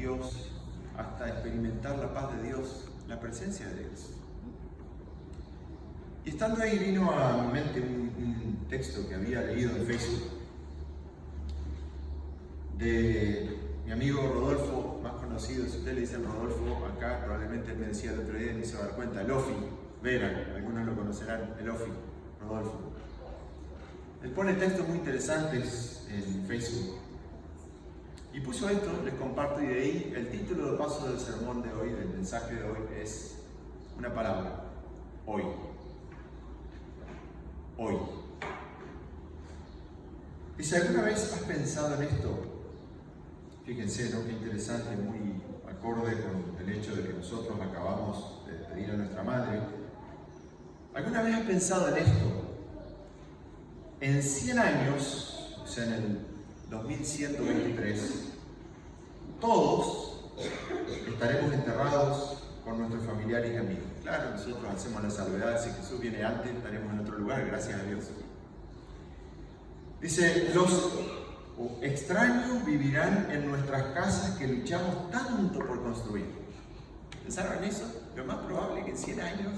Dios, hasta experimentar la paz de Dios, la presencia de Dios. Y estando ahí vino a mi mente un texto que había leído en Facebook de mi amigo Rodolfo, más conocido, si ustedes le dicen Rodolfo acá, probablemente él me decía el otro día y me hizo dar cuenta, el Ofi, Vera, algunos lo conocerán, el Ofi, Rodolfo. Él pone textos muy interesantes en Facebook. Y puso esto, les comparto, y de ahí el título de paso del sermón de hoy, del mensaje de hoy, es una palabra: hoy. Hoy. Y si alguna vez has pensado en esto, fíjense, ¿no? Qué interesante, muy acorde con el hecho de que nosotros acabamos de pedir a nuestra madre. ¿Alguna vez has pensado en esto? En 100 años, o sea, en el 2123, todos estaremos enterrados con nuestros familiares y amigos. Claro, nosotros hacemos la salvedad, si Jesús viene antes, estaremos en otro lugar, gracias a Dios. Dice, los extraños vivirán en nuestras casas que luchamos tanto por construir. ¿Pensaron en eso? Lo más probable es que en 100 años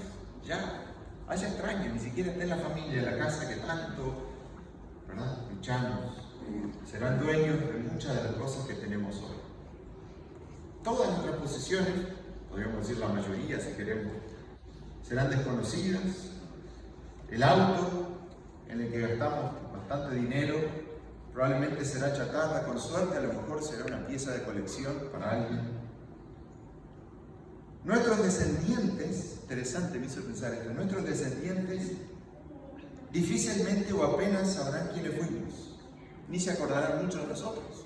ya haya extraños, ni siquiera esté en la familia, en la casa que tanto, ¿verdad?, luchamos. Serán dueños de muchas de las cosas que tenemos hoy. Todas nuestras posesiones, podríamos decir la mayoría si queremos, serán desconocidas. El auto en el que gastamos bastante dinero probablemente será chatarra, con suerte a lo mejor será una pieza de colección para alguien. Nuestros descendientes, interesante me hizo pensar esto, nuestros descendientes difícilmente o apenas sabrán quiénes fuimos, ni se acordarán mucho de nosotros.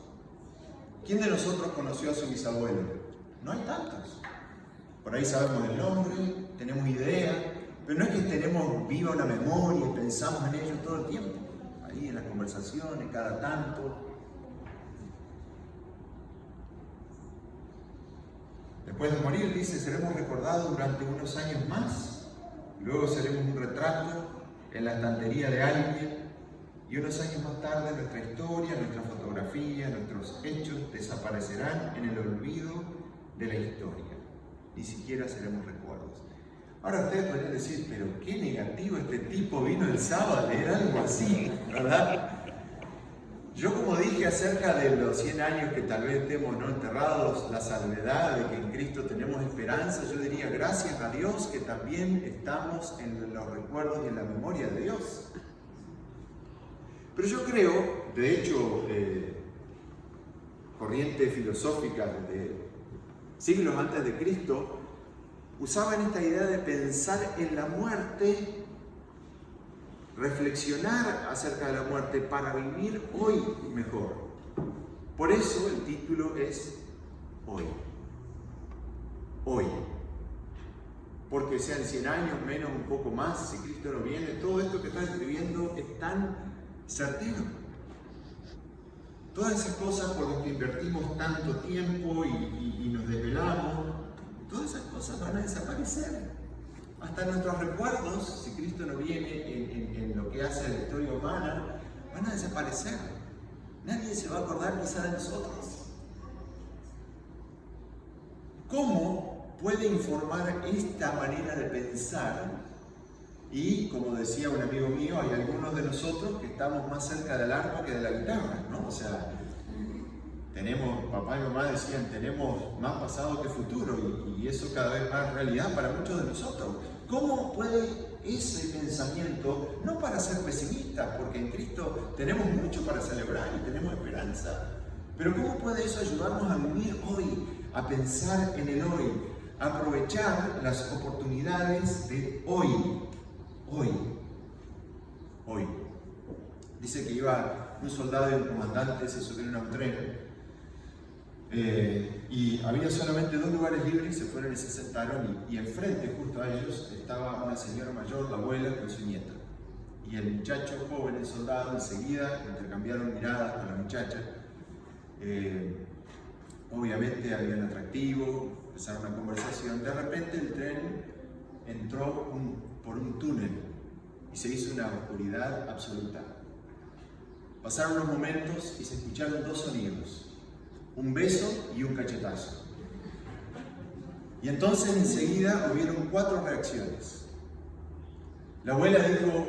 ¿Quién de nosotros conoció a su bisabuelo? No hay tantos. Por ahí sabemos el nombre, tenemos idea, pero no es que tenemos viva una memoria y pensamos en ellos todo el tiempo. Ahí en las conversaciones, cada tanto. Después de morir, dice, seremos recordados durante unos años más. Luego seremos un retrato en la estantería de alguien. Y unos años más tarde nuestra historia, nuestra fotografía, nuestros hechos desaparecerán en el olvido de la historia. Ni siquiera seremos recuerdos. Ahora ustedes podrían decir, pero qué negativo este tipo, vino el sábado a leer algo así, ¿verdad? Yo, como dije acerca de los 100 años que tal vez estemos no enterrados, la salvedad de que en Cristo tenemos esperanza, yo diría gracias a Dios que también estamos en los recuerdos y en la memoria de Dios. Pero yo creo, de hecho, corrientes filosóficas de siglos antes de Cristo usaban esta idea de pensar en la muerte, reflexionar acerca de la muerte para vivir hoy mejor. Por eso el título es Hoy. Hoy. Porque sean 100 años, menos, un poco más, si Cristo no viene, todo esto que está escribiendo es tan certero. Todas esas cosas por las que invertimos tanto tiempo y nos desvelamos, todas esas cosas van a desaparecer. Hasta nuestros recuerdos, si Cristo no viene en lo que hace a la historia humana, van a desaparecer. Nadie se va a acordar quizá de nosotros. ¿Cómo puede informar esta manera de pensar? Y como decía un amigo mío, hay algunos de nosotros que estamos más cerca del arpa que de la guitarra, ¿no? O sea, tenemos, papá y mamá decían, tenemos más pasado que futuro, y eso cada vez más realidad para muchos de nosotros. ¿Cómo puede ese pensamiento, no para ser pesimistas, porque en Cristo tenemos mucho para celebrar y tenemos esperanza, pero cómo puede eso ayudarnos a vivir hoy, a pensar en el hoy, a aprovechar las oportunidades de hoy? Hoy. Dice que iba un soldado y un comandante, se subieron a un tren y había solamente 2 lugares libres, se fueron y se sentaron, y enfrente, justo a ellos, estaba una señora mayor, la abuela, con su nieta. Y el muchacho joven, el soldado, enseguida intercambiaron miradas con la muchacha. Obviamente había un atractivo, empezaron una conversación. De repente el tren entró por un túnel y se hizo una oscuridad absoluta. Pasaron unos momentos y se escucharon 2 sonidos. un beso y un cachetazo. Y entonces enseguida hubieron 4 reacciones. La abuela dijo: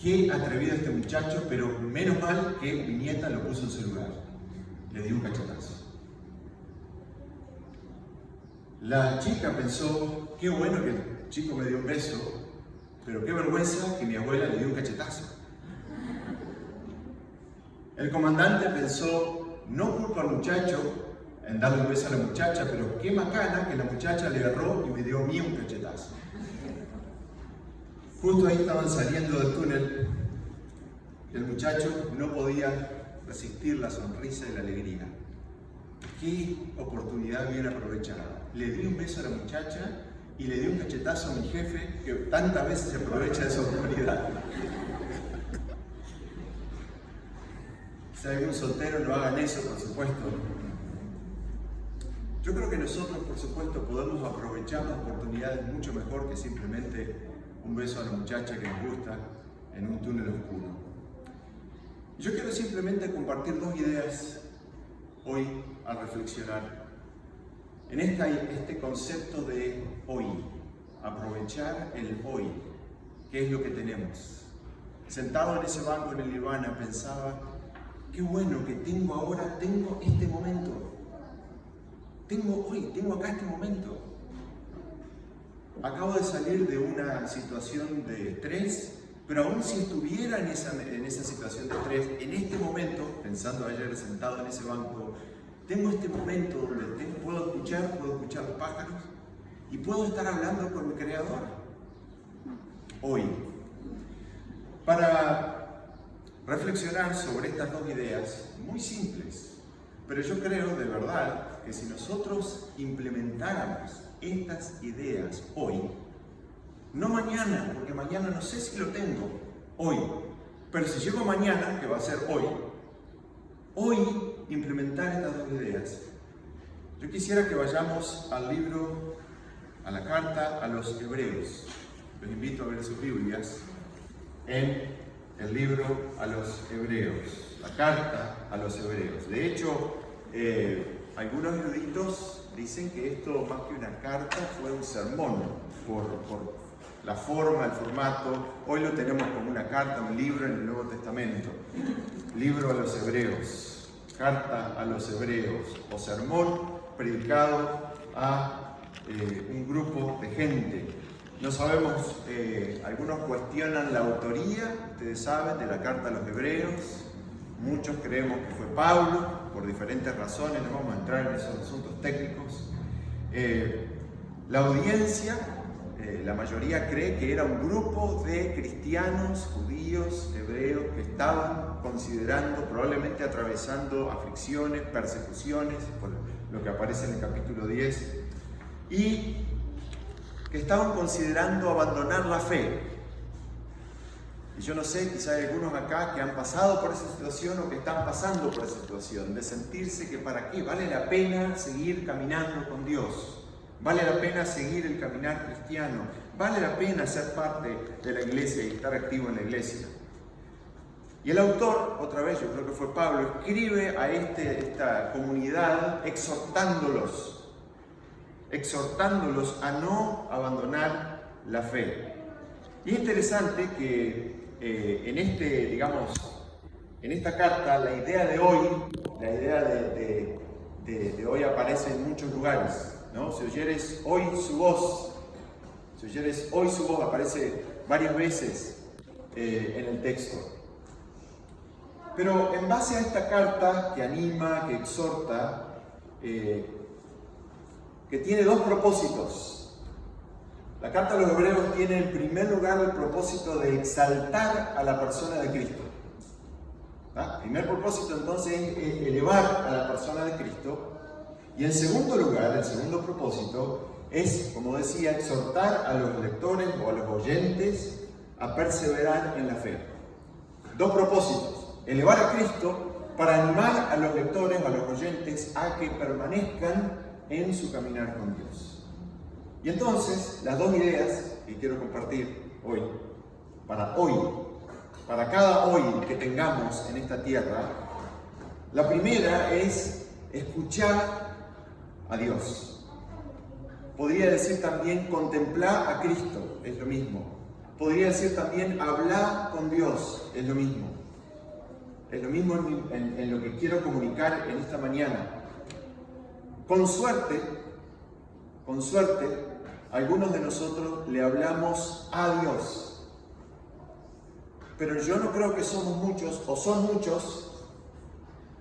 qué atrevido este muchacho, pero menos mal que mi nieta lo puso en su lugar. Le dio un cachetazo. La chica pensó: qué bueno que el chico me dio un beso, pero qué vergüenza que mi abuela le dio un cachetazo. El comandante pensó: no culpo al muchacho en darle un beso a la muchacha, pero qué macana que la muchacha le erró y me dio a mí un cachetazo. Justo ahí estaban saliendo del túnel. El muchacho no podía resistir la sonrisa y la alegría. Qué oportunidad bien aprovechada. Le di un beso a la muchacha y le di un cachetazo a mi jefe, que tantas veces se aprovecha de esa oportunidad. Si hay algún soltero, no hagan eso, por supuesto. Yo creo que nosotros, por supuesto, podemos aprovechar las oportunidades mucho mejor que simplemente un beso a la muchacha que nos gusta en un túnel oscuro. Yo quiero simplemente compartir 2 ideas hoy al reflexionar en este concepto de hoy, aprovechar el hoy, que es lo que tenemos. Sentado en ese banco en el Nirvana pensaba: qué bueno que tengo este momento. Tengo acá este momento. Acabo de salir de una situación de estrés, pero aún si estuviera en esa situación de estrés, en este momento, pensando ayer sentado en ese banco, tengo este momento donde puedo escuchar los pájaros y puedo estar hablando con mi Creador. Hoy. Para reflexionar sobre estas 2 ideas muy simples, pero yo creo de verdad que si nosotros implementáramos estas ideas hoy, no mañana, porque mañana no sé si lo tengo, hoy, pero si llego mañana, que va a ser hoy implementar estas 2 ideas. Yo quisiera que vayamos al libro, a la carta a los Hebreos. Los invito a ver sus Biblias en el libro a los Hebreos, la carta a los Hebreos. De hecho, algunos eruditos dicen que esto, más que una carta, fue un sermón por la forma, el formato. Hoy lo tenemos como una carta, un libro en el Nuevo Testamento. Libro a los Hebreos, carta a los Hebreos, o sermón predicado a un grupo de gente. No sabemos, algunos cuestionan la autoría, ustedes saben, de la carta a los Hebreos. Muchos creemos que fue Pablo, por diferentes razones, no vamos a entrar en esos asuntos técnicos. La audiencia, la mayoría cree que era un grupo de cristianos, judíos, hebreos, que estaban considerando, probablemente atravesando aflicciones, persecuciones, por lo que aparece en el capítulo 10, y que estaban considerando abandonar la fe. Y yo no sé, quizá hay algunos acá que han pasado por esa situación o que están pasando por esa situación, de sentirse que para qué vale la pena seguir caminando con Dios, vale la pena seguir el caminar cristiano, vale la pena ser parte de la iglesia y estar activo en la iglesia. Y el autor, otra vez, yo creo que fue Pablo, escribe a esta comunidad exhortándolos a no abandonar la fe. Y es interesante que en esta carta, la idea de hoy, de hoy aparece en muchos lugares, ¿no? Si oyeres hoy su voz, aparece varias veces en el texto. Pero en base a esta carta que anima, que exhorta, que tiene 2 propósitos. La carta a los Hebreos tiene en primer lugar el propósito de exaltar a la persona de Cristo. El primer propósito entonces es elevar a la persona de Cristo. Y en segundo lugar, el segundo propósito es, como decía, exhortar a los lectores o a los oyentes a perseverar en la fe. 2 propósitos: elevar a Cristo para animar a los lectores o a los oyentes a que permanezcan en su caminar con Dios. Y entonces, las 2 ideas que quiero compartir hoy, para cada hoy que tengamos en esta tierra, La primera es escuchar a Dios. Podría decir también contemplar a Cristo, es lo mismo. Podría decir también hablar con Dios, es lo mismo. Es lo mismo en lo que quiero comunicar en esta mañana. Con suerte, algunos de nosotros le hablamos a Dios. Pero yo no creo que somos muchos, o son muchos,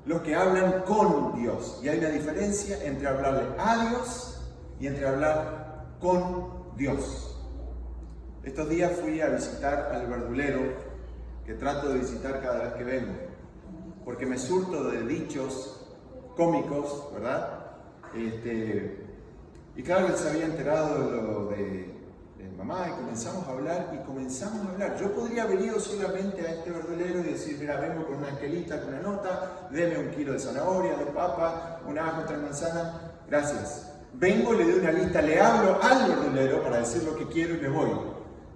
los que hablan con Dios. Y hay una diferencia entre hablarle a Dios y entre hablar con Dios. Estos días fui a visitar al verdulero, que trato de visitar cada vez que vengo, porque me surto de dichos cómicos, ¿verdad? Y claro, él se había enterado de lo de mamá, y comenzamos a hablar. Yo podría haber ido solamente a este verdulero y decir, mira, vengo con una esquelita, con una nota, deme 1 kilo de zanahoria, de papa, un ajo, 3 manzanas, gracias. Vengo, le doy una lista, le hablo al verdulero para decir lo que quiero y me voy.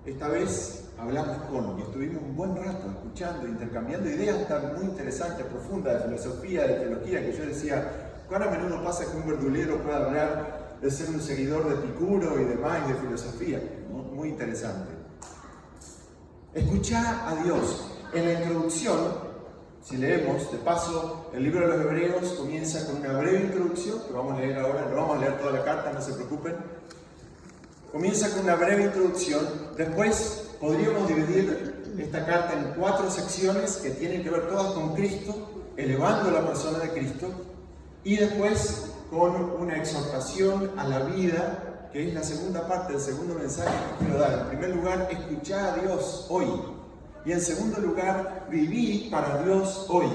Esta vez hablamos y estuvimos un buen rato escuchando, intercambiando ideas tan muy interesantes, profundas, de filosofía, de teología, que yo decía, ¿cuán a menudo pasa que un verdulero pueda hablar de ser un seguidor de Epicuro y demás, y de filosofía? Muy interesante. Escuchar a Dios. En la introducción, si leemos, de paso, el libro de los Hebreos comienza con una breve introducción, que vamos a leer ahora, no vamos a leer toda la carta, no se preocupen. Comienza con una breve introducción, después podríamos dividir esta carta en 4 secciones que tienen que ver todas con Cristo, elevando la persona de Cristo, y después con una exhortación a la vida, que es la segunda parte del segundo mensaje que quiero dar. En primer lugar, escuchar a Dios hoy, y en segundo lugar, vivir para Dios hoy.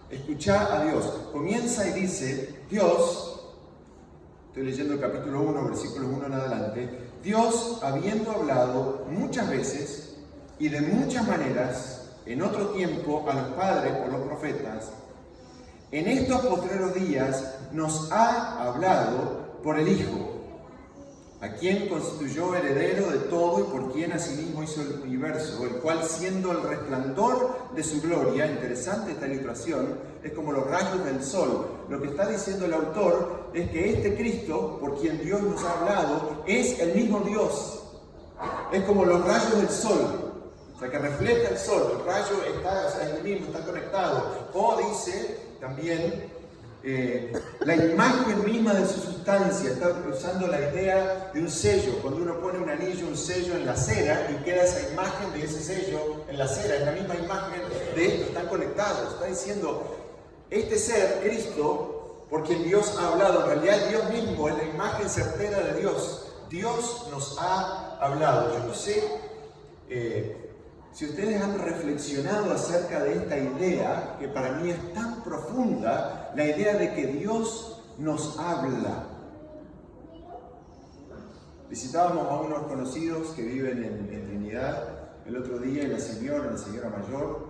Escuchar a Dios. Comienza y dice, Dios... Estoy leyendo el capítulo 1, versículos 1 en adelante. Dios, habiendo hablado muchas veces y de muchas maneras, en otro tiempo a los padres por los profetas, en estos postreros días nos ha hablado por el Hijo, a quien constituyó heredero de todo y por quien asimismo hizo el universo, el cual, siendo el resplandor de su gloria, interesante esta ilustración, es como los rayos del sol. Lo que está diciendo el autor es que este Cristo, por quien Dios nos ha hablado, es el mismo Dios. Es como los rayos del sol, o sea, que refleja el sol. El rayo es el mismo, está conectado. O dice también la imagen misma de su sustancia. Está usando la idea de un sello. Cuando uno pone un anillo, un sello en la cera y queda esa imagen de ese sello en la cera, es la misma imagen de esto, están conectados. Está diciendo, este ser, Cristo, por quien Dios ha hablado, en realidad Dios mismo es la imagen certera de Dios. Dios nos ha hablado. Yo no sé si ustedes han reflexionado acerca de esta idea, que para mí es tan profunda, la idea de que Dios nos habla. Visitábamos a unos conocidos que viven en Trinidad el otro día, y la señora mayor,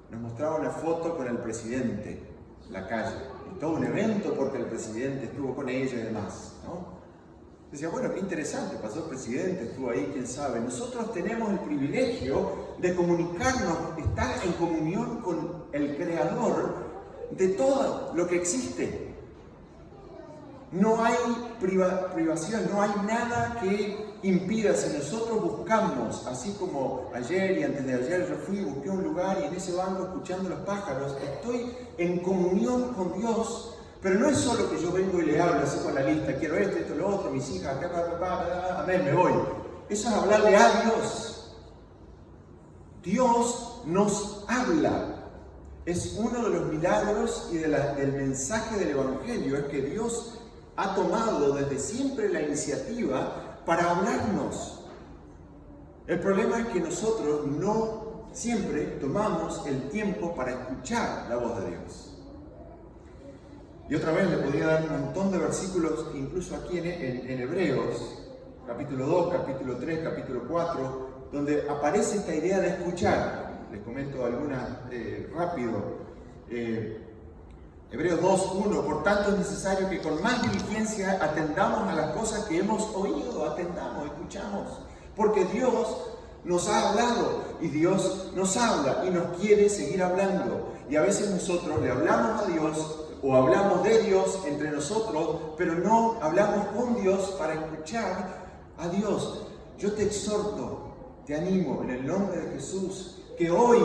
nos mostraba una foto con el presidente en la calle. Y todo un evento porque el presidente estuvo con ella y demás, ¿no? Decía, bueno, qué interesante, pasó el presidente, estuvo ahí, quién sabe. Nosotros tenemos el privilegio de comunicarnos, estar en comunión con el Creador de todo lo que existe. No hay privación, no hay nada que impida. Si nosotros buscamos, así como ayer y antes de ayer yo fui y busqué un lugar y en ese banco escuchando los pájaros, estoy en comunión con Dios. Pero no es solo que yo vengo y le hablo así con la lista, quiero esto, lo otro, mis hijas, amén, me voy. Eso es hablarle a Dios. Dios nos habla. Es uno de los milagros y del mensaje del Evangelio, es que Dios ha tomado desde siempre la iniciativa para hablarnos. El problema es que nosotros no siempre tomamos el tiempo para escuchar la voz de Dios. Y otra vez le podría dar un montón de versículos, incluso aquí en Hebreos, capítulo 2, capítulo 3, capítulo 4, donde aparece esta idea de escuchar. Les comento algunas rápido. Hebreos 2:1, por tanto es necesario que con más diligencia atendamos a las cosas que hemos oído, atendamos, escuchamos, porque Dios nos ha hablado y Dios nos habla y nos quiere seguir hablando. Y a veces nosotros le hablamos a Dios o hablamos de Dios entre nosotros, pero no hablamos con Dios para escuchar a Dios. Yo te exhorto, te animo en el nombre de Jesús, que hoy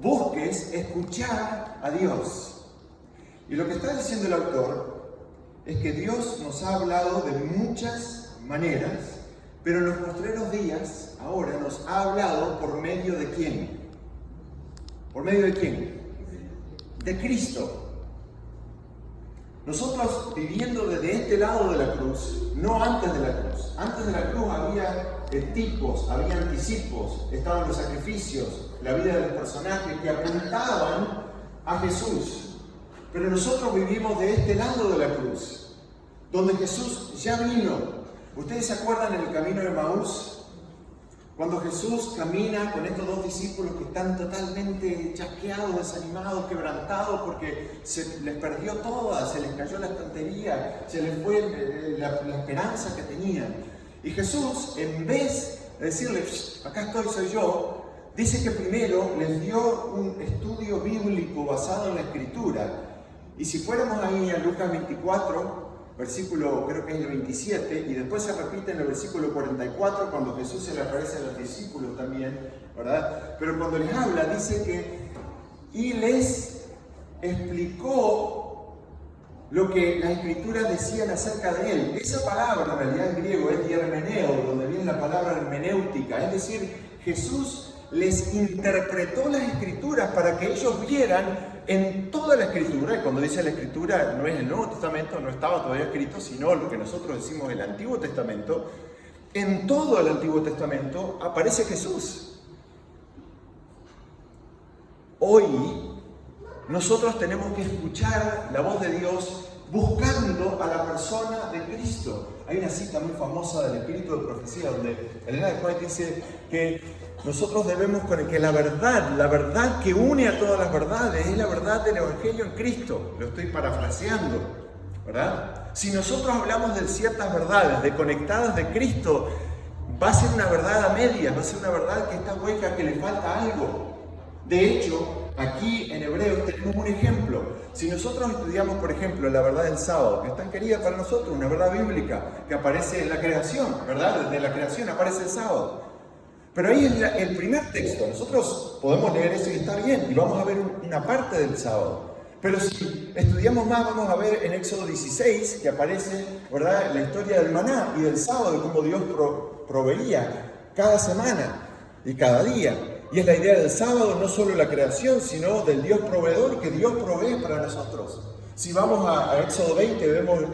busques escuchar a Dios. Y lo que está diciendo el autor es que Dios nos ha hablado de muchas maneras, pero en los postreros días, ahora nos ha hablado por medio de ¿quién? ¿Por medio de quién? De Cristo. Nosotros viviendo desde este lado de la cruz, no antes de la cruz. Antes de la cruz había tipos, había anticipos, estaban los sacrificios, la vida de los personajes que apuntaban a Jesús. Pero nosotros vivimos de este lado de la cruz, donde Jesús ya vino. ¿Ustedes se acuerdan en el camino de Emaús? Cuando Jesús camina con estos dos discípulos que están totalmente chasqueados, desanimados, quebrantados, porque se les perdió toda, se les cayó la estantería, se les fue la esperanza que tenían. Y Jesús, en vez de decirles, acá estoy, soy yo, dice que primero les dio un estudio bíblico basado en la Escritura. Y si fuéramos ahí a Lucas 24, versículo creo que es el 27, y después se repite en el versículo 44 cuando Jesús se le aparece a los discípulos también, ¿verdad? Pero cuando les habla dice que y les explicó lo que las escrituras decían acerca de él. Esa palabra en realidad en griego es diermeneo, donde viene la palabra hermenéutica, es decir, Jesús les interpretó las escrituras para que ellos vieran en toda la escritura, y cuando dice la escritura no es el Nuevo Testamento, no estaba todavía escrito, sino lo que nosotros decimos el Antiguo Testamento. En todo el Antiguo Testamento aparece Jesús. Hoy nosotros tenemos que escuchar la voz de Dios buscando a la persona de Cristo. Hay una cita muy famosa del Espíritu de Profecía donde Elena de White dice que nosotros debemos con que la verdad que une a todas las verdades es la verdad del Evangelio en Cristo. Lo estoy parafraseando, ¿verdad? Si nosotros hablamos de ciertas verdades, de conectadas de Cristo, va a ser una verdad a medias, va a ser una verdad que está hueca, que le falta algo. De hecho, aquí en Hebreos tenemos un ejemplo. Si nosotros estudiamos, por ejemplo, la verdad del sábado, que es tan querida para nosotros, una verdad bíblica que aparece en la creación, ¿verdad? Desde la creación aparece el sábado. Pero ahí es el primer texto. Nosotros podemos leer eso y está bien, y vamos a ver una parte del sábado. Pero si estudiamos más, vamos a ver en Éxodo 16 que aparece, ¿verdad?, la historia del maná y del sábado, de cómo Dios proveía cada semana y cada día. Y es la idea del sábado, no solo la creación, sino del Dios proveedor, que Dios provee para nosotros. Si vamos a Éxodo 20, vemos,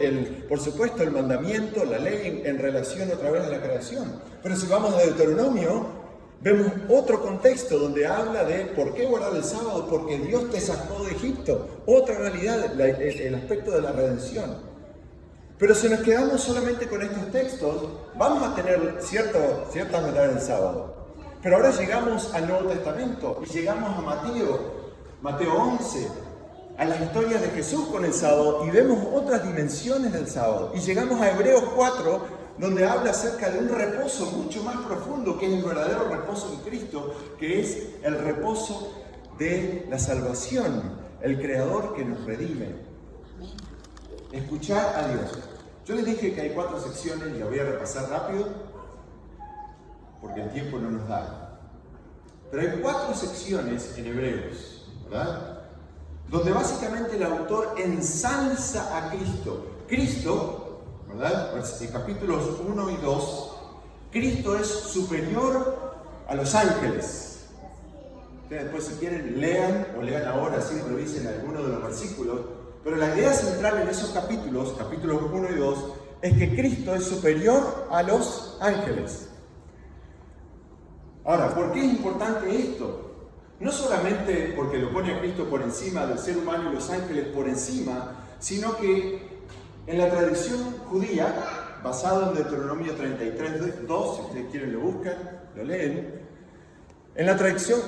por supuesto, el mandamiento, la ley en relación otra vez a la creación. Pero si vamos a Deuteronomio, vemos otro contexto donde habla de por qué guardar el sábado, porque Dios te sacó de Egipto. Otra realidad, el aspecto de la redención. Pero si nos quedamos solamente con estos textos, vamos a tener ciertas verdades del sábado. Pero ahora llegamos al Nuevo Testamento y llegamos a Mateo 11, a la historia de Jesús con el sábado, y vemos otras dimensiones del sábado. Y llegamos a Hebreos 4, donde habla acerca de un reposo mucho más profundo, que es el verdadero reposo en Cristo, que es el reposo de la salvación, el Creador que nos redime. Escuchar a Dios. Yo les dije que hay 4 secciones y las voy a repasar rápido, porque el tiempo no nos da. Pero hay 4 secciones en Hebreos, ¿verdad?, donde básicamente el autor ensalza a Cristo. Cristo, ¿verdad?, en capítulos 1 y 2, Cristo es superior a los ángeles. Ustedes después, si quieren, lean ahora, así revisen algunos de los versículos. Pero la idea central en esos capítulos 1 y 2, es que Cristo es superior a los ángeles. Ahora, ¿por qué es importante esto? No solamente porque lo pone a Cristo por encima del ser humano y los ángeles por encima, sino que en la tradición judía, basado en Deuteronomio 33:2, si ustedes quieren lo buscan, lo leen. En la tradición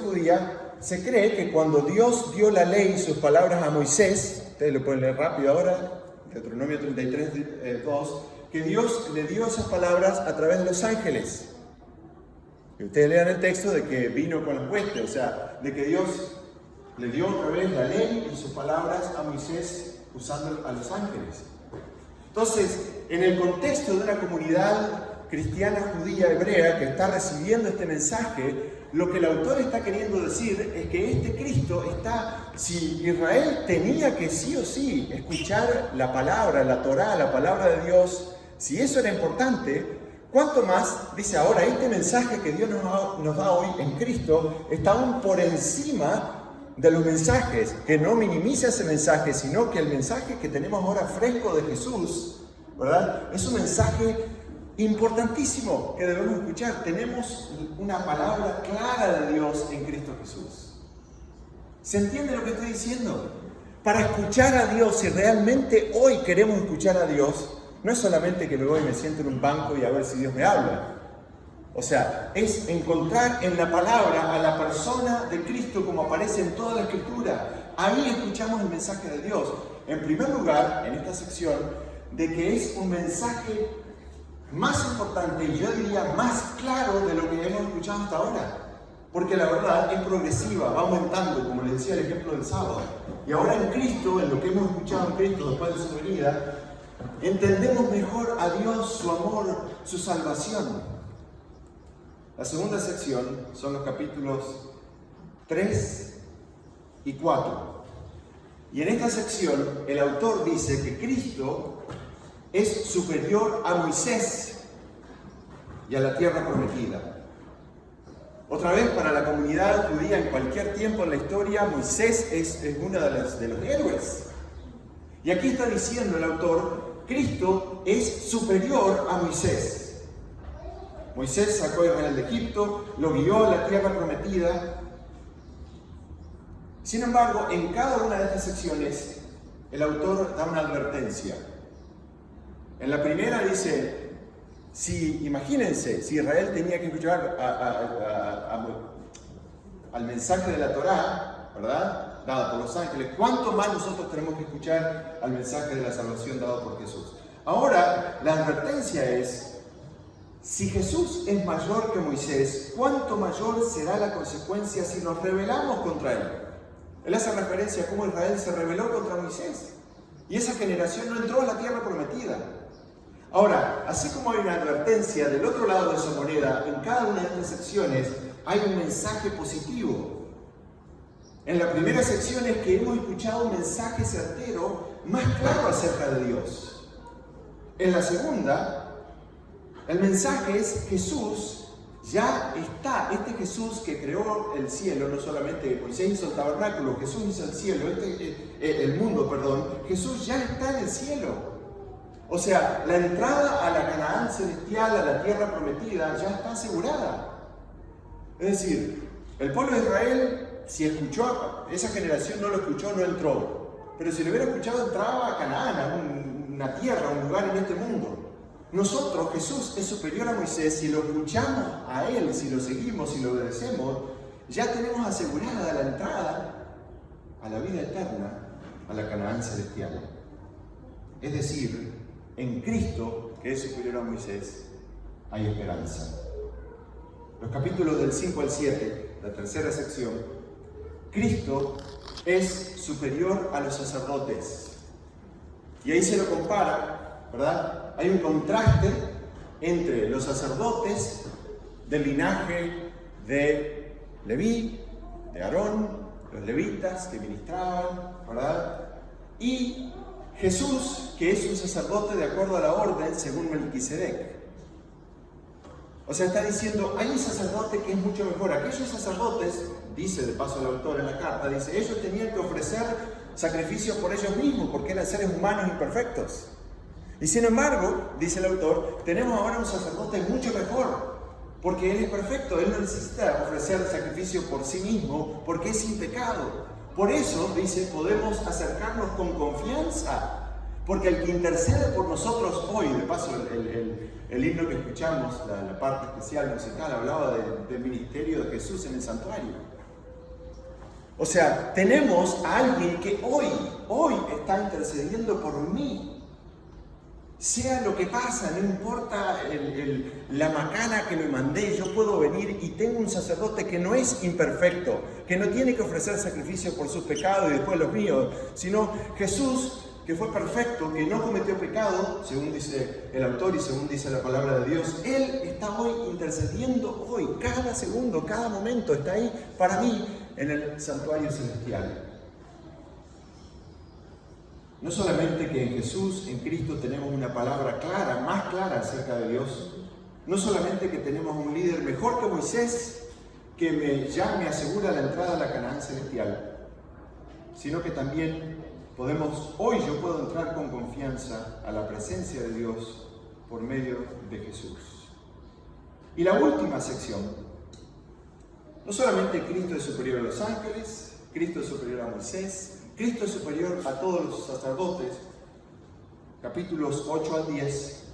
judía se cree que cuando Dios dio la ley y sus palabras a Moisés, ustedes lo pueden leer rápido ahora, Deuteronomio 33:2, que Dios le dio esas palabras a través de los ángeles. Y ustedes lean el texto de que vino con las huestes, o sea, de que Dios le dio otra vez la ley y sus palabras a Moisés usando a los ángeles. Entonces, en el contexto de una comunidad cristiana judía hebrea que está recibiendo este mensaje, lo que el autor está queriendo decir es que este Cristo está, si Israel tenía que sí o sí escuchar la palabra, la Torá, la palabra de Dios, si eso era importante, cuánto más, dice ahora, este mensaje que Dios nos da hoy en Cristo está aún por encima de los mensajes, que no minimiza ese mensaje, sino que el mensaje que tenemos ahora fresco de Jesús, ¿verdad? Es un mensaje importantísimo que debemos escuchar. Tenemos una palabra clara de Dios en Cristo Jesús. ¿Se entiende lo que estoy diciendo? Para escuchar a Dios, si realmente hoy queremos escuchar a Dios, no es solamente que me voy y me siento en un banco y a ver si Dios me habla. O sea, es encontrar en la palabra a la persona de Cristo como aparece en toda la Escritura. Ahí escuchamos el mensaje de Dios. En primer lugar, en esta sección, de que es un mensaje más importante y yo diría más claro de lo que hemos escuchado hasta ahora. Porque la verdad es progresiva, va aumentando, como les decía el ejemplo del sábado. Y ahora en Cristo, en lo que hemos escuchado en Cristo después de su venida, entendemos mejor a Dios, su amor, su salvación. La segunda sección son los capítulos 3 y 4. Y en esta sección el autor dice que Cristo es superior a Moisés y a la tierra prometida. Otra vez, para la comunidad judía en cualquier tiempo en la historia, Moisés es uno de los héroes. Y aquí está diciendo el autor, Cristo es superior a Moisés. Moisés sacó a Israel de Egipto, lo guió a la tierra prometida. Sin embargo, en cada una de estas secciones, el autor da una advertencia. En la primera dice, imagínense, si Israel tenía que escuchar al mensaje de la Torá, ¿verdad?, dada por los ángeles, ¿cuánto más nosotros tenemos que escuchar al mensaje de la salvación dado por Jesús? Ahora, la advertencia es, si Jesús es mayor que Moisés, ¿cuánto mayor será la consecuencia si nos rebelamos contra él? Él hace referencia a cómo Israel se rebeló contra Moisés y esa generación no entró a la tierra prometida. Ahora, así como hay una advertencia del otro lado de esa moneda, en cada una de estas secciones hay un mensaje positivo. En la primera sección es que hemos escuchado un mensaje certero, más claro acerca de Dios. En la segunda, el mensaje es Jesús ya está. Este Jesús que creó el cielo, no solamente Moisés hizo el tabernáculo, Jesús hizo el cielo, el mundo, Jesús ya está en el cielo. O sea, la entrada a la Canaán celestial, a la tierra prometida, ya está asegurada. Es decir, el pueblo de Israel, si escuchó, esa generación no lo escuchó, no entró. Pero si lo hubiera escuchado, entraba a Canaán, a una tierra, a un lugar en este mundo. Nosotros, Jesús es superior a Moisés, si lo escuchamos a Él, si lo seguimos, si lo obedecemos, ya tenemos asegurada la entrada a la vida eterna, a la Canaán celestial. Es decir, en Cristo, que es superior a Moisés, hay esperanza. Los capítulos del 5 al 7, la tercera sección, Cristo es superior a los sacerdotes. Y ahí se lo compara, ¿verdad? Hay un contraste entre los sacerdotes del linaje de Leví, de Aarón, los levitas que ministraban, ¿verdad? Y Jesús, que es un sacerdote de acuerdo a la orden según Melquisedec. O sea, está diciendo, hay un sacerdote que es mucho mejor. Aquellos sacerdotes, dice de paso el autor en la carta, dice, ellos tenían que ofrecer sacrificios por ellos mismos, porque eran seres humanos imperfectos. Y sin embargo, dice el autor, tenemos ahora un sacerdote mucho mejor, porque Él es perfecto, Él no necesita ofrecer sacrificio por sí mismo, porque es sin pecado. Por eso, dice, podemos acercarnos con confianza, porque el que intercede por nosotros hoy, de paso el himno que escuchamos, la parte especial musical, hablaba del ministerio de Jesús en el santuario. O sea, tenemos a alguien que hoy está intercediendo por mí. sea lo que pasa, no importa la macana que me mandé, yo puedo venir y tengo un sacerdote que no es imperfecto, que no tiene que ofrecer sacrificio por sus pecados y después los míos, sino Jesús, que fue perfecto, que no cometió pecado, según dice el autor y según dice la palabra de Dios. Él está hoy intercediendo hoy, cada segundo, cada momento, está ahí para mí en el santuario celestial. No solamente que en Jesús, en Cristo, tenemos una palabra clara, más clara acerca de Dios. No solamente que tenemos un líder mejor que Moisés, que ya me asegura la entrada a la Canaán celestial, sino que también hoy yo puedo entrar con confianza a la presencia de Dios por medio de Jesús. Y la última sección, no solamente Cristo es superior a los ángeles, Cristo es superior a Moisés, Cristo es superior a todos los sacerdotes, capítulos 8 al 10.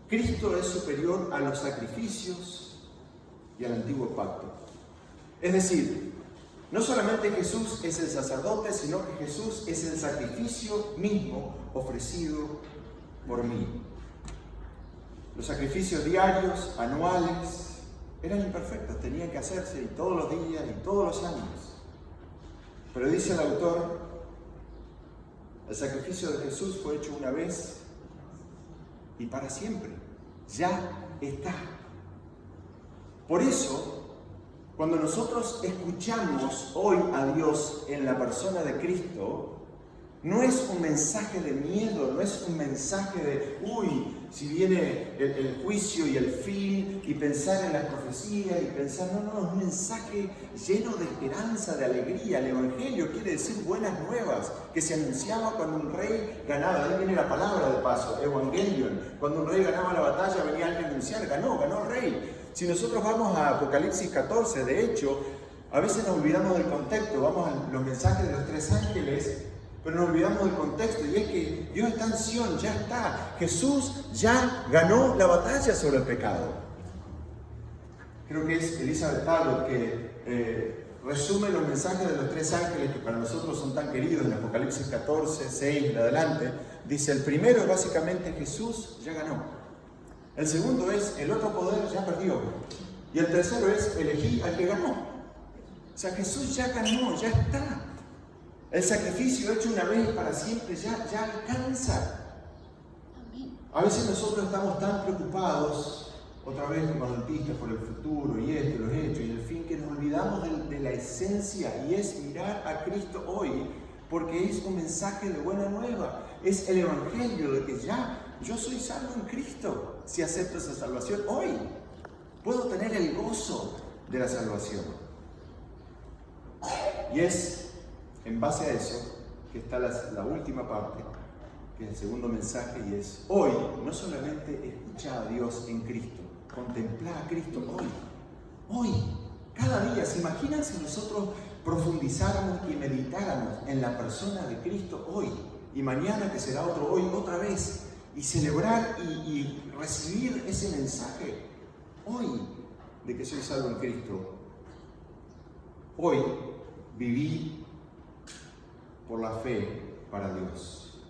Cristo es superior a los sacrificios y al antiguo pacto. Es decir, no solamente Jesús es el sacerdote, sino que Jesús es el sacrificio mismo ofrecido por mí. Los sacrificios diarios, anuales, eran imperfectos, tenían que hacerse todos los días y todos los años. Pero dice el autor, el sacrificio de Jesús fue hecho una vez y para siempre. Ya está. Por eso, cuando nosotros escuchamos hoy a Dios en la persona de Cristo, no es un mensaje de miedo, no es un mensaje de, si viene el juicio y el fin, y pensar en las profecías, y pensar, no, es un mensaje lleno de esperanza, de alegría. El Evangelio quiere decir buenas nuevas, que se anunciaba cuando un rey ganaba. De ahí viene la palabra de paso, Evangelion. Cuando un rey ganaba la batalla, venía alguien a anunciar, ganó el rey. Si nosotros vamos a Apocalipsis 14, de hecho, a veces nos olvidamos del contexto, vamos a los mensajes de los 3 ángeles, pero nos olvidamos del contexto, y es que Dios está en Sion, ya está. Jesús ya ganó la batalla sobre el pecado. Creo que es Elizabeth Parrott que resume los mensajes de los 3 ángeles que para nosotros son tan queridos en Apocalipsis 14, 6 en adelante. Dice, el primero es básicamente Jesús ya ganó. El segundo es el otro poder ya perdió. Y el tercero es elegí al que ganó. O sea, Jesús ya ganó, ya está. El sacrificio hecho una vez para siempre ya alcanza. A veces nosotros estamos tan preocupados, otra vez como adventistas, por el futuro y esto, los hechos y el fin, que nos olvidamos de la esencia, y es mirar a Cristo hoy, porque es un mensaje de buena nueva. Es el Evangelio de que yo soy salvo en Cristo. Si acepto esa salvación hoy, puedo tener el gozo de la salvación. Y es en base a eso que está la última parte, que es el segundo mensaje, y es hoy, no solamente escuchar a Dios en Cristo, contemplar a Cristo hoy, cada día. ¿Se imaginan si nosotros profundizáramos y meditáramos en la persona de Cristo hoy, y mañana que será otro hoy, otra vez, y celebrar y recibir ese mensaje hoy de que soy salvo en Cristo? Hoy viví por la fe para Dios.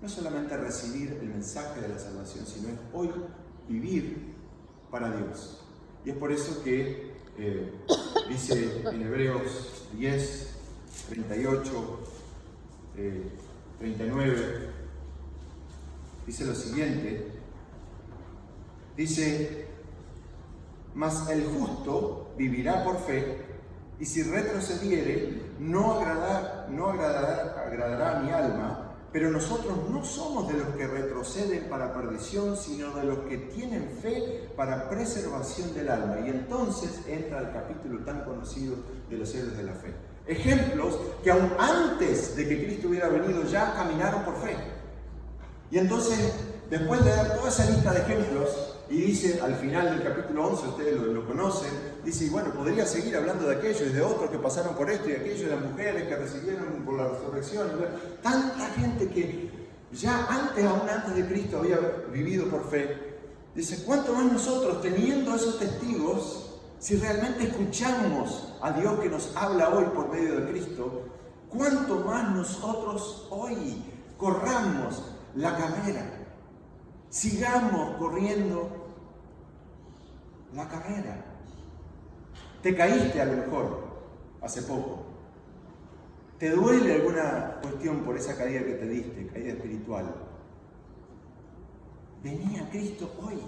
No solamente recibir el mensaje de la salvación, sino es hoy vivir para Dios. Y es por eso que dice en Hebreos 10, 38, 39, dice lo siguiente, dice, mas el justo vivirá por fe, y si retrocediere, no agradará a mi alma, pero nosotros no somos de los que retroceden para perdición, sino de los que tienen fe para preservación del alma. Y entonces entra el capítulo tan conocido de los héroes de la fe. Ejemplos que aún antes de que Cristo hubiera venido ya caminaron por fe. Y entonces, después de dar toda esa lista de ejemplos, y dice al final del capítulo 11, ustedes lo conocen, dice, y bueno, podría seguir hablando de aquellos y de otros que pasaron por esto y de aquellos, de las mujeres que recibieron por la resurrección, tanta gente que ya aún antes de Cristo había vivido por fe. Dice, ¿cuánto más nosotros, teniendo esos testigos, si realmente escuchamos a Dios que nos habla hoy por medio de Cristo, cuánto más nosotros hoy corramos la carrera? Sigamos corriendo la carrera. Te caíste a lo mejor hace poco. ¿Te duele alguna cuestión por esa caída que te diste, caída espiritual? Vení a Cristo hoy.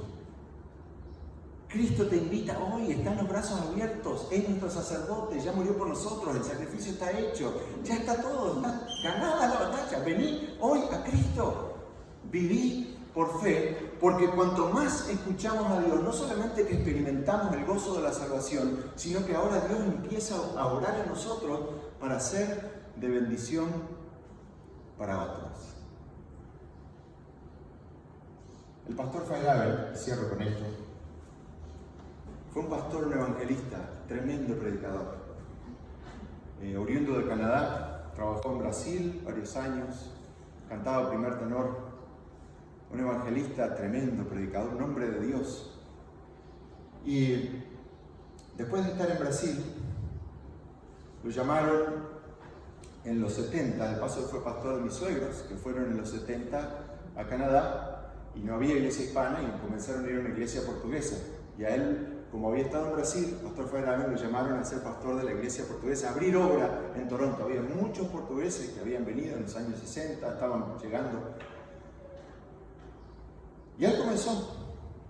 Cristo te invita hoy, está en los brazos abiertos, es nuestro sacerdote, ya murió por nosotros, el sacrificio está hecho, ya está todo, está ganada la batalla. Vení hoy a Cristo. Viví por fe, porque cuanto más escuchamos a Dios, no solamente que experimentamos el gozo de la salvación, sino que ahora Dios empieza a orar en nosotros para ser de bendición para otros. El pastor Feilaber, cierro con esto, fue un pastor, un evangelista, tremendo predicador. Oriundo de Canadá, trabajó en Brasil varios años, cantaba primer tenor. Un evangelista tremendo, predicador, un hombre de Dios. Y después de estar en Brasil, lo llamaron en los 70, de paso fue pastor de mis suegros, que fueron en los 70 a Canadá, y no había iglesia hispana, y comenzaron a ir a una iglesia portuguesa. Y a él, como había estado en Brasil, pastor Feilaber, lo llamaron a ser pastor de la iglesia portuguesa, a abrir obra en Toronto. Había muchos portugueses que habían venido en los años 60, estaban llegando. Y él comenzó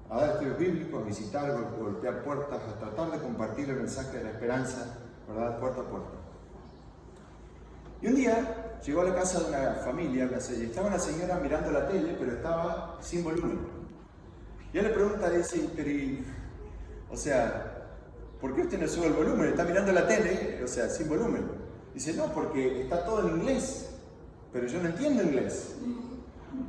a dar estudios bíblicos, a visitar, a golpear puertas, a tratar de compartir el mensaje de la esperanza, ¿verdad? Puerta a puerta. Y un día llegó a la casa de una familia, y estaba una señora mirando la tele, pero estaba sin volumen. Y él le pregunta, le dice, ¿por qué usted no sube el volumen? Está mirando la tele, sin volumen. Dice, no, porque está todo en inglés, pero yo no entiendo inglés.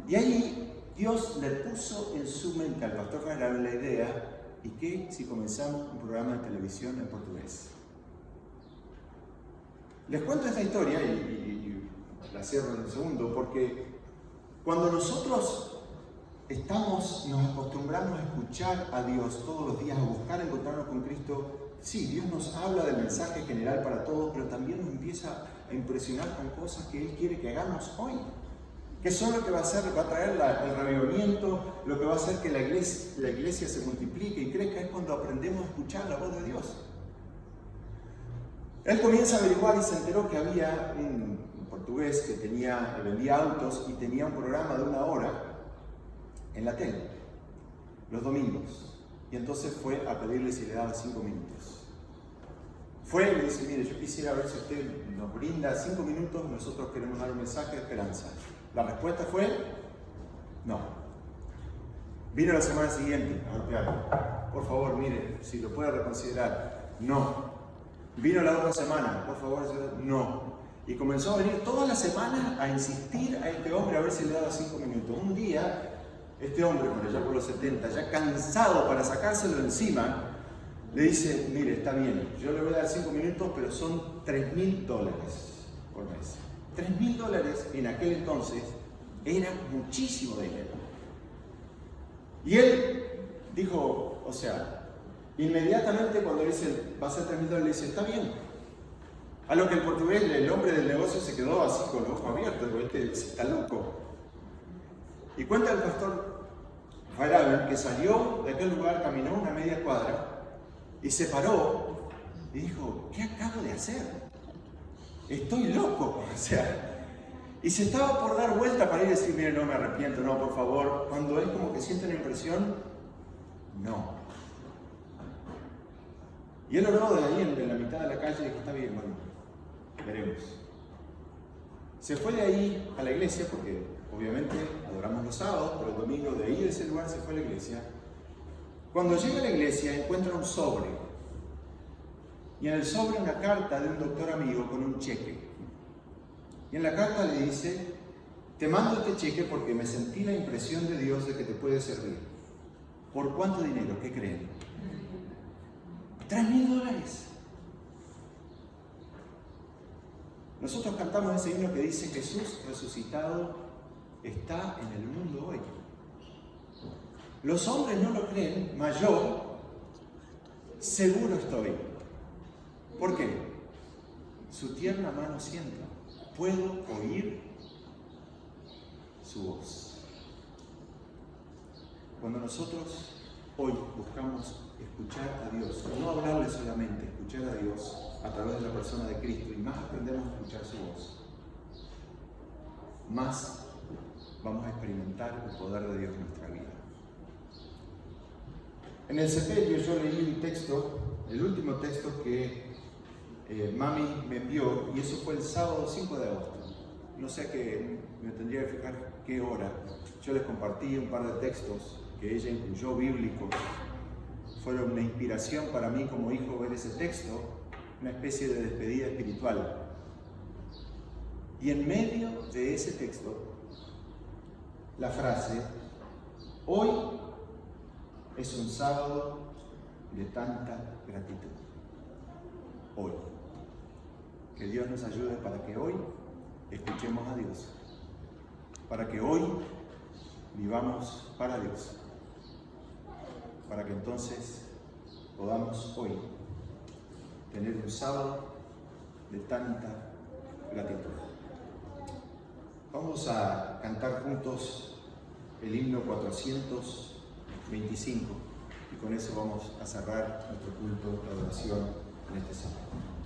Y ahí Dios le puso en su mente al pastor Feilaber la idea, ¿y qué si comenzamos un programa de televisión en portugués? Les cuento esta historia y la cierro en un segundo, porque cuando nosotros nos acostumbramos a escuchar a Dios todos los días, a buscar encontrarnos con Cristo, sí, Dios nos habla del mensaje general para todos, pero también nos empieza a impresionar con cosas que Él quiere que hagamos hoy. Que son lo que va a traer el revivimiento, lo que va a hacer que la iglesia se multiplique y crezca, es cuando aprendemos a escuchar la voz de Dios. Él comienza a averiguar y se enteró que había un portugués que vendía autos y tenía un programa de 1 hora en la tele, los domingos. Y entonces fue a pedirle si le daba 5 minutos. Fue y le dice, mire, yo quisiera ver si usted nos brinda 5 minutos, nosotros queremos dar un mensaje de esperanza. La respuesta fue, no. Vino la semana siguiente a golpear. Por favor, mire, si lo puede reconsiderar. No. Vino la otra semana. Por favor, no. Y comenzó a venir todas las semanas a insistir a este hombre a ver si le daba 5 minutos. Un día, este hombre, ya por los 70, ya cansado para sacárselo de encima, le dice, mire, está bien, yo le voy a dar 5 minutos, pero son $3,000 por mes. $3,000 en aquel entonces era muchísimo dinero. Y él dijo, inmediatamente cuando le dice, va a ser $3,000, le dice, está bien. A lo que el portugués, el hombre del negocio, se quedó así con los ojos abiertos, porque está loco. Y cuenta el pastor Feilaber que salió de aquel lugar, caminó una media cuadra y se paró y dijo, ¿qué acabo de hacer? Estoy loco, y se estaba por dar vuelta para ir a decir, mire, no me arrepiento, no, por favor. Cuando él como que siente una impresión, no. Y él oró de ahí en la mitad de la calle y dijo, está bien, hermano, veremos. Se fue de ahí a la iglesia, porque obviamente adoramos los sábados, pero el domingo de ahí de ese lugar se fue a la iglesia. Cuando llega a la iglesia encuentra un sobre. Y en el sobre una carta de un doctor amigo con un cheque. Y en la carta le dice, te mando este cheque porque me sentí la impresión de Dios de que te puede servir. ¿Por cuánto dinero? ¿Qué creen? $3,000. Nosotros cantamos ese himno que dice, Jesús resucitado está en el mundo hoy. Los hombres no lo creen, mas yo seguro estoy. ¿Por qué? Su tierna mano siento, puedo oír su voz. cuando nosotros hoy buscamos escuchar a Dios, no hablarle solamente, escuchar a Dios a través de la persona de Cristo, y más aprendemos a escuchar su voz, más vamos a experimentar el poder de Dios en nuestra vida. En el sepelio yo leí un texto, el último texto que mami me envió, y eso fue el sábado 5 de agosto. No sé qué, me tendría que fijar qué hora. Yo les compartí un par de textos que ella incluyó bíblicos. Fueron una inspiración para mí como hijo ver ese texto, una especie de despedida espiritual. Y en medio de ese texto, la frase, hoy es un sábado de tanta gratitud. Hoy. Que Dios nos ayude para que hoy escuchemos a Dios. Para que hoy vivamos para Dios. Para que entonces podamos hoy tener un sábado de tanta gratitud. Vamos a cantar juntos el himno 425 y con eso vamos a cerrar nuestro culto de adoración en este sábado.